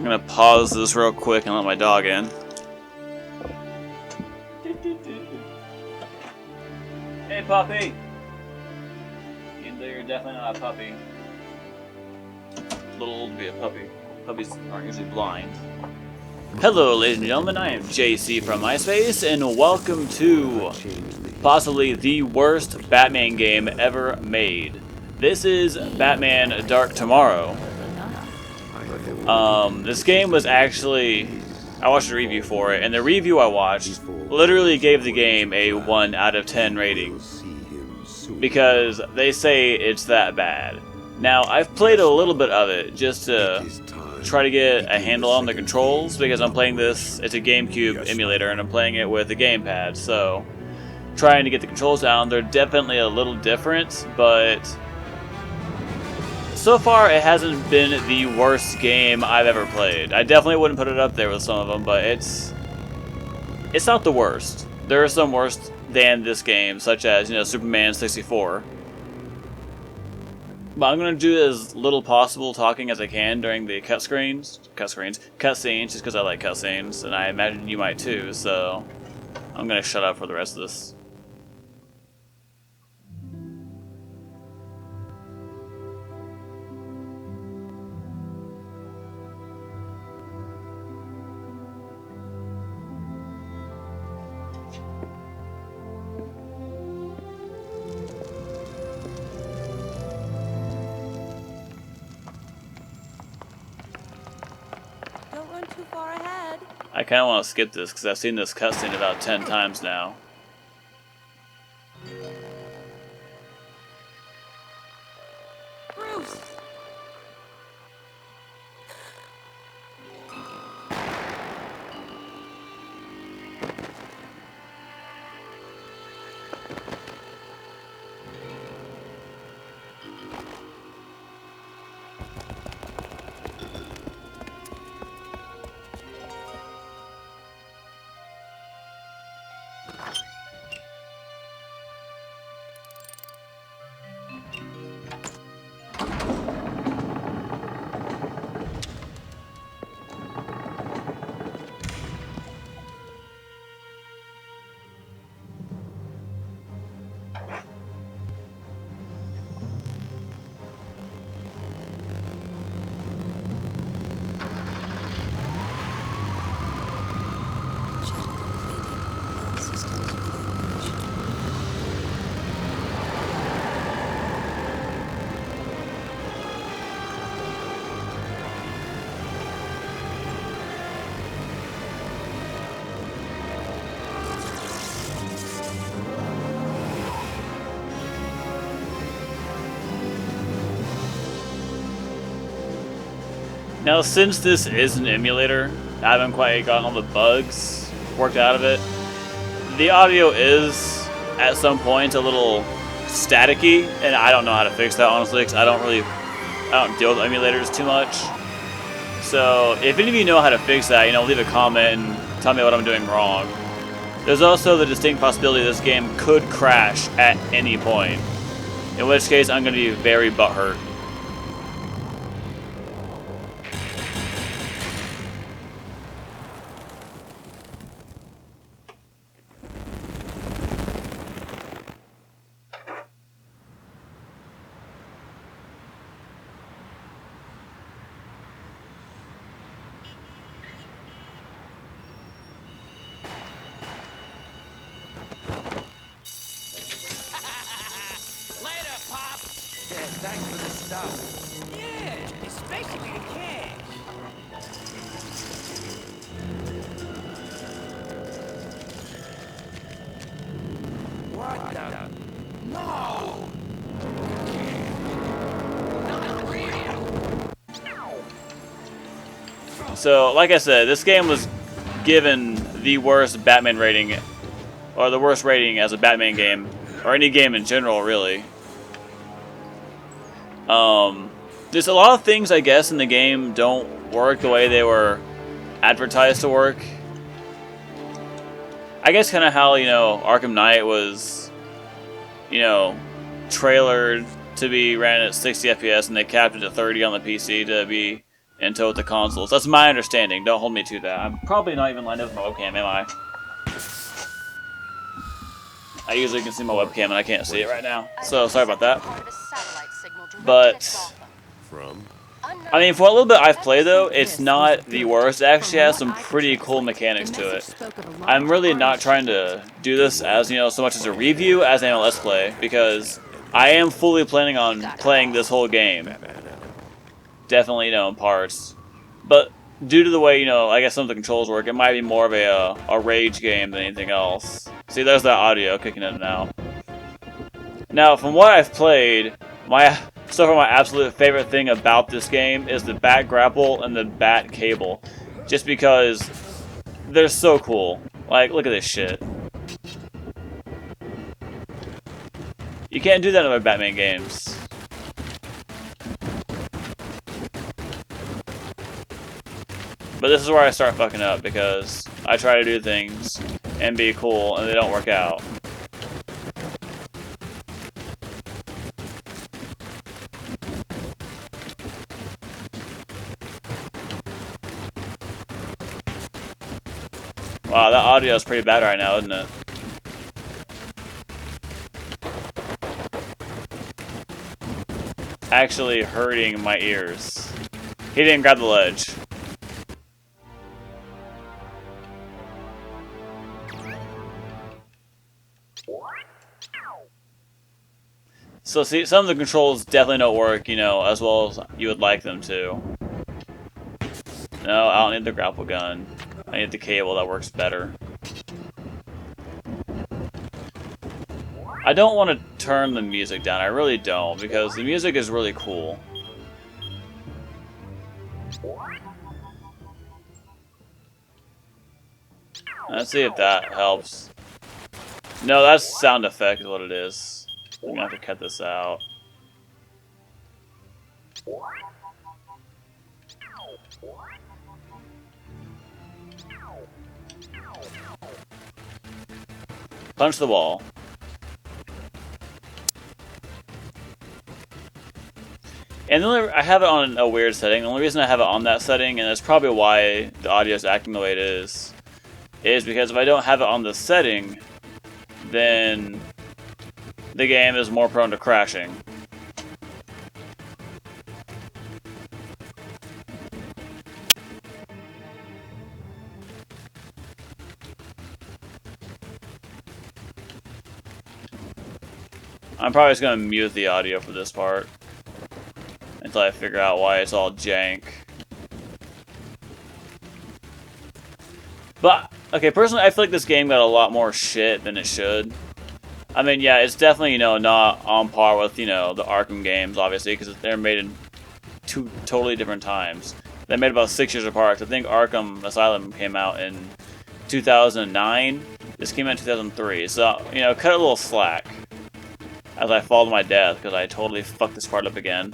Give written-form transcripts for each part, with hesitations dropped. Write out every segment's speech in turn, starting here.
I'm gonna pause this real quick and let my dog in. Hey, puppy! Even though you're definitely not a puppy. A little old to be a puppy. Puppies aren't usually blind. Hello, ladies and gentlemen, I am JC from MySpace, and welcome to possibly the worst Batman game ever made. This is Batman Dark Tomorrow. This game was actually... I watched a review for it, and the review I watched literally gave the game a 1 out of 10 rating. Because they say it's that bad. Now, I've played a little bit of it just to try to get a handle on the controls, because I'm playing this, it's a GameCube emulator, and I'm playing it with a gamepad, so trying to get the controls down. They're definitely a little different, but so far it hasn't been the worst game I've ever played. I definitely wouldn't put it up there with some of them, but it's not the worst. There are some worse than this game, such as, you know, Superman 64. But I'm going to do as little possible talking as I can during the cutscenes, just because I like cutscenes, and I imagine you might too, so I'm going to shut up for the rest of this. Too far ahead. I kind of want to skip this because I've seen this cutscene about 10 times now. Bruce. Now, since this is an emulator, I haven't quite gotten all the bugs worked out of it. The audio is, at some point, a little staticky, and I don't know how to fix that, honestly, because I don't deal with emulators too much. So, if any of you know how to fix that, you know, leave a comment and tell me what I'm doing wrong. There's also the distinct possibility this game could crash at any point, in which case I'm going to be very butthurt. Thanks for the stuff. Yeah, it's basically a cash. What the? No! Not real! So, like I said, this game was given the worst Batman rating, or the worst rating as a Batman game, or any game in general, really. There's a lot of things, I guess, in the game don't work the way they were advertised to work. I guess kind of how, you know, Arkham Knight was, you know, trailered to be ran at 60 FPS and they capped it at 30 on the PC to be into with the consoles. That's my understanding. Don't hold me to that. I'm probably not even lined up with my webcam, am I? I usually can see my webcam and I can't see it right now. So sorry about that. But From? I mean, for a little bit I've played though, it's not the worst. It actually has some pretty cool mechanics to it. I'm really not trying to do this as, you know, so much as a review as a let's play, because I am fully planning on playing this whole game. Definitely, you know, in parts. But due to the way, you know, I guess some of the controls work, it might be more of a rage game than anything else. See, there's that audio kicking in and out. Now, from what I've played, so far my absolute favorite thing about this game is the bat grapple and the bat cable. Just because they're so cool. Like, look at this shit. You can't do that in other Batman games. But this is where I start fucking up, because I try to do things and be cool, and they don't work out. Wow, that audio is pretty bad right now, isn't it? Actually hurting my ears. He didn't grab the ledge. So see, some of the controls definitely don't work, you know, as well as you would like them to. No, I don't need the grapple gun. I need the cable that works better. I don't want to turn the music down, I really don't, because the music is really cool. Let's see if that helps. No, that's sound effect is what it is. I'm gonna have to cut this out. Punch the wall. And I have it on a weird setting. The only reason I have it on that setting, and that's probably why the audio is acting the way it is because if I don't have it on the setting, then the game is more prone to crashing. I'm probably just going to mute the audio for this part until I figure out why it's all jank. But, okay, personally, I feel like this game got a lot more shit than it should. I mean, yeah, it's definitely, you know, not on par with, you know, the Arkham games, obviously, because they're made in two totally different times. They're made about 6 years apart. I think Arkham Asylum came out in 2009. This came out in 2003. So, you know, cut a little slack as I fall to my death, because I totally fucked this part up again.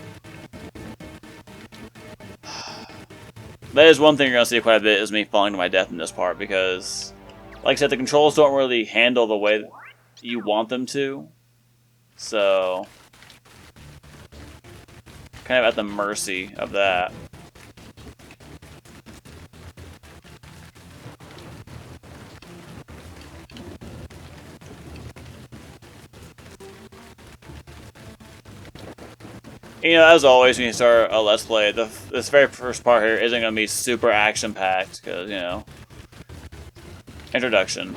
That is one thing you're going to see quite a bit, is me falling to my death in this part, because, like I said, the controls don't really handle the way you want them to. So, kind of at the mercy of that. You know, as always, when you start a Let's Play, this very first part here isn't going to be super action-packed, because, you know, introduction.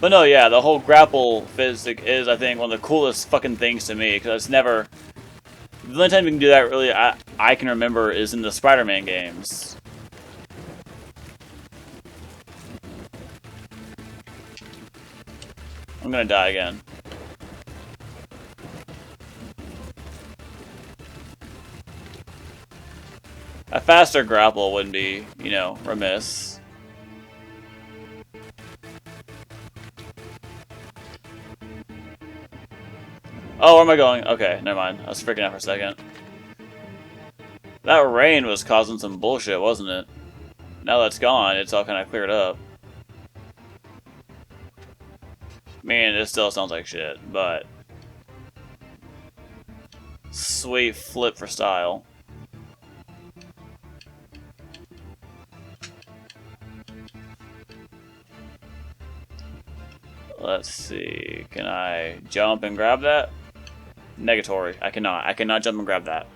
But no, yeah, the whole grapple physic is, I think, one of the coolest fucking things to me, because it's never... The only time you can do that, really, I can remember, is in the Spider-Man games. I'm gonna die again. A faster grapple wouldn't be, you know, remiss. Oh, where am I going? Okay, never mind. I was freaking out for a second. That rain was causing some bullshit, wasn't it? Now that it's gone, it's all kind of cleared up. Man, it still sounds like shit, but sweet flip for style. Let's see. Can I jump and grab that? Negatory. I cannot. I cannot jump and grab that.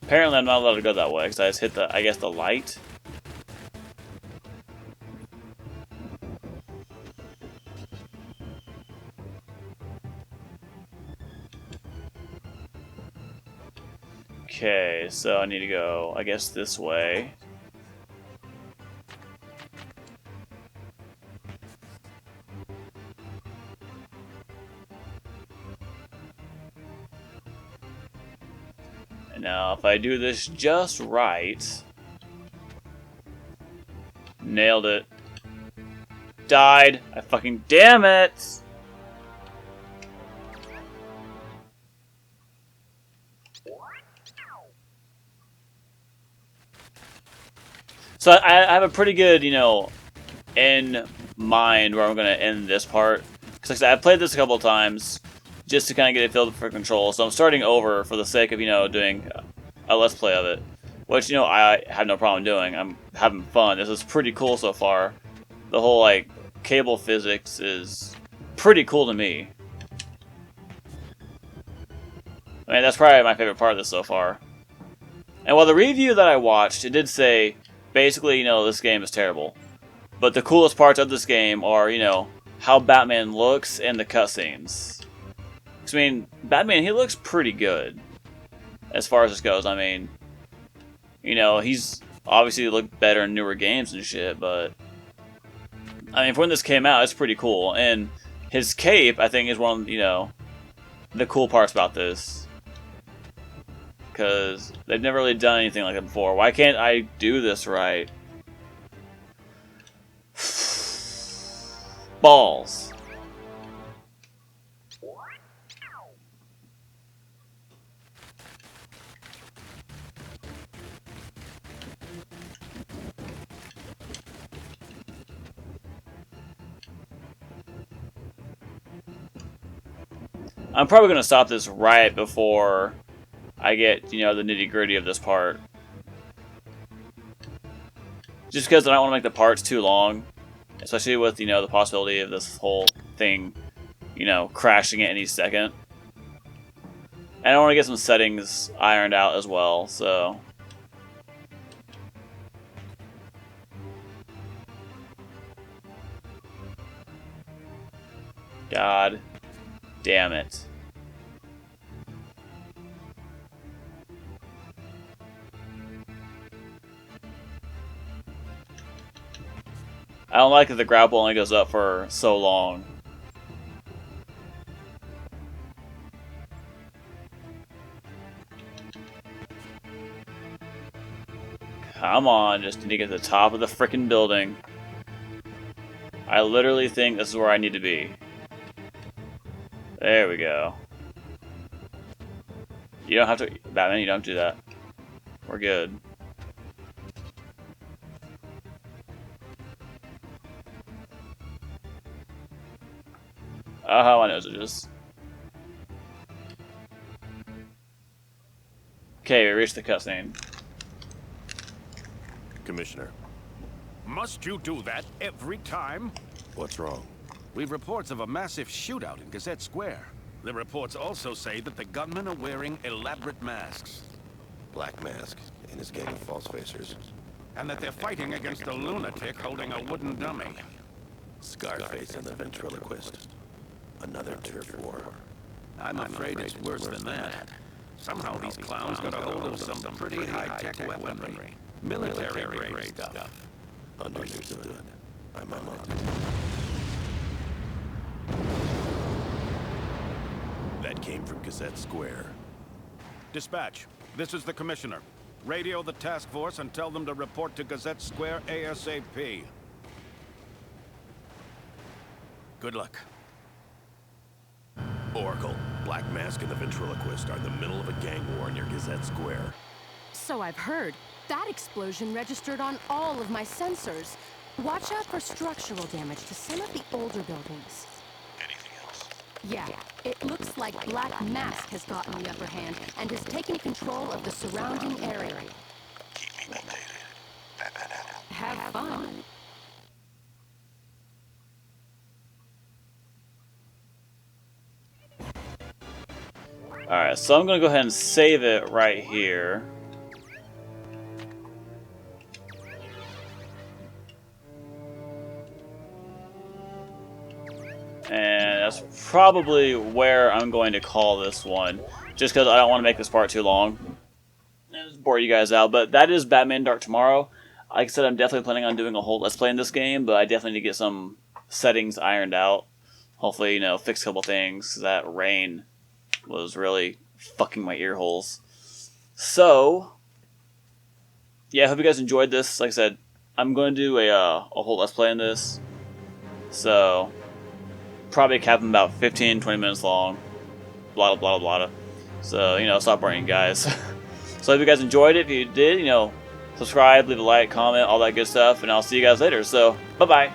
Apparently I'm not allowed to go that way because I just hit the, I guess, the light. Okay, so I need to go, I guess, this way. And now, if I do this just right... Nailed it. Died. I fucking damn it! So I have a pretty good, you know, in mind where I'm going to end this part. Because like I said, I've played this a couple of times just to kind of get a feel for control. So I'm starting over for the sake of, you know, doing a let's play of it. Which, you know, I have no problem doing. I'm having fun. This is pretty cool so far. The whole, like, cable physics is pretty cool to me. I mean, that's probably my favorite part of this so far. And while the review that I watched, it did say, basically, you know, this game is terrible. But the coolest parts of this game are, you know, how Batman looks and the cutscenes. I mean, Batman, he looks pretty good. As far as this goes, I mean... You know, he's obviously looked better in newer games and shit, but... I mean, for when this came out, it's pretty cool. And his cape, I think, is one of, you know, the cool parts about this. Because they've never really done anything like that before. Why can't I do this right? Balls. I'm probably going to stop this right before I get, you know, the nitty-gritty of this part. Just because I don't want to make the parts too long. Especially with, you know, the possibility of this whole thing, you know, crashing at any second. And I want to get some settings ironed out as well, so... God damn it. I don't like that the grapple only goes up for so long. Come on, just need to get to the top of the frickin' building. I literally think this is where I need to be. There we go. You don't have to... Batman, you don't have to do that. We're good. Oh, I know it is. Okay, we reached the cutscene. Commissioner, Must you do that every time? what's wrong? We've reports of a massive shootout in Gazette Square. The reports also say that the gunmen are wearing elaborate masks, Black Mask and his gang of false facers. and that they're fighting against a lunatic holding a wooden dummy. Scarface and the ventriloquist. Another turf war. I'm afraid it's worse than that. Somehow these clowns got a hold of some pretty high-tech weaponry. Military-grade stuff. Understood. I'm on it. That came from Gazette Square. Dispatch, this is the Commissioner. Radio the task force and tell them to report to Gazette Square ASAP. Good luck. Oracle, Black Mask and the Ventriloquist are in the middle of a gang war near Gazette Square. So I've heard. That explosion registered on all of my sensors. Watch out for structural damage to some of the older buildings. Anything else? Yeah, it looks like Black Mask has gotten the upper hand and has taken control of the surrounding area. Keep me updated. Have fun. Alright, so I'm gonna go ahead and save it right here. And that's probably where I'm going to call this one. Just because I don't want to make this part too long. And just bore you guys out. But that is Batman Dark Tomorrow. Like I said, I'm definitely planning on doing a whole Let's Play in this game. But I definitely need to get some settings ironed out. Hopefully, you know, fix a couple things. That rain was really fucking my ear holes. So, yeah, I hope you guys enjoyed this. Like I said, I'm going to do a whole Let's Play in this. So, probably cap them about 15-20 minutes long. Blah, blah, blah, blah. So, you know, stop worrying, guys. So, I hope you guys enjoyed it. If you did, you know, subscribe, leave a like, comment, all that good stuff. And I'll see you guys later. So, bye-bye.